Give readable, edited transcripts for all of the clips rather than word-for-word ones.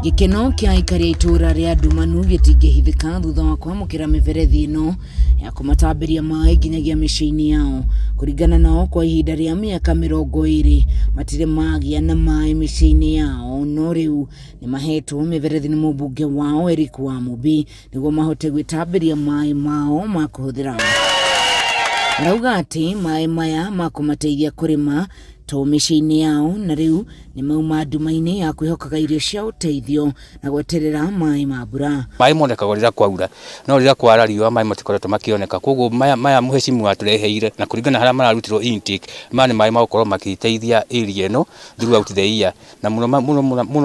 Gikeno kia aikari itura ria Dumanu gitingihithika thutha wa kwamukira miberethi ino ya kumatambiria mai nginyagia miciini yao. Kuringana nao, kwa ihinda ria miaka 20 matire magia na mai miciini yao, no riu ni mahetwo miberethi ni mubunge wao Eric Wamubi niguo mahote gwitambiria mai mao ma kuhuthira. Arauga ati mai maya makumateithia kurima to miciini yao, na riu ni mauma nduma-ini ya kwihokaga irio cia uteithio na gweterera mai ma mbura. Mai monekaga rĩrĩa kwaura, no rĩrĩa kwara riũa mai matikoretwo makioneka, koguo maya muhecimu atureheire na kuringana harĩa mararutirwo intake maya nĩ mai magũkorwo magĩteithia area ĩno throughout the year, na muno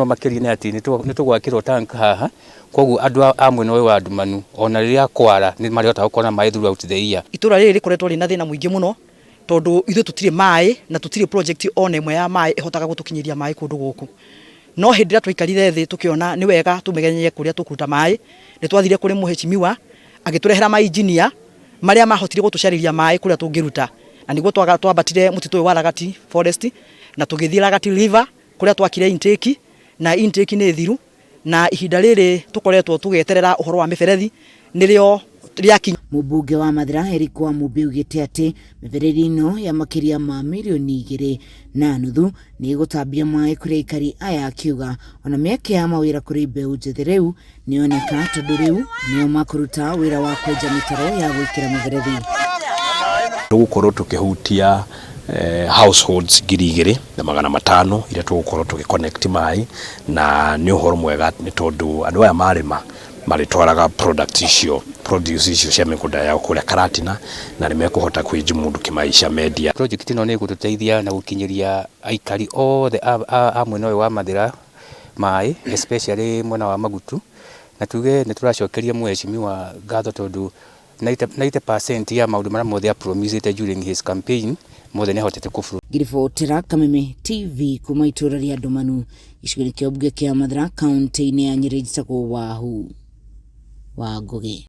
makĩria nĩ ati nĩ tũgwakĩrwo tank haha, koguo andũ a mwena ũyũ wa Dumanu ona rĩrĩa kwara nĩ marĩhotaga gũkorwo na mai throughout the year. Itura rĩrĩ rĩkoretwo rĩna thĩna mũingĩ mũno tondu ithuĩ tutire mai na tutire project ona ĩmwe ya mai ihotaga gutukinyiria mai kundu guku. No hĩndĩ ĩrĩa twaikarire thĩ tukiona nĩ wega tumegenye kũrĩa tukuruta mai, nĩ twathire kũrĩ muhecimiwa agĩtũrehera mai engineer marĩa mahotire gũtucariria mai kũrĩa tũngĩruta, na nĩguo twambatire mũtitũ ũyũ wa Ragati Forest na tũgĩthiĩ Ragati River kũrĩa twakire intake, na intake nĩ thiru, na ihinda rĩrĩ tukoretwo tũgĩeterera ũhoro wa miberethi nĩrĩo rĩakinya. Mubunge wa Mathira Eric Wamubi ugite ati miberethi ino ya makiria ma milioni 2.5 ni gutambia mai kuri aikari aya, akiuga ona mieke ya mawira kuri mbeũ njĩthĩ riu nioneka tondu riu nio makuruta wira wa kwenja mitaro ya gwikira miberethi. Tugukorwo tukihutia households 2,500 iria tugukorwo tugiconnect mai, na ni uhoro mwega ni tondu andu aya marima maritwaraga produce icio cia migunda yao kuria Karatina, na nĩ mekuhota kwĩjimundu kimaisha media. Project ino nĩ gũtũteithia na gũkinyiria aikari othe a mwena ũyũ wa Mathira mai, especially mwena wa Magutu, na tuge nĩ tũracokeria muhecimiwa ngatho tondu 90% ya maundu marĩa mothe promised during his campaign mothe nĩ ahotete kũburu. Ngiribotera Kameme TV kuma itura ria Dumanu, gĩcigo-inĩ kĩa ũmbunge kĩa Mathira, kaunti-inĩ ya Nyeri, njĩtagwo Wahu wa Ngugi.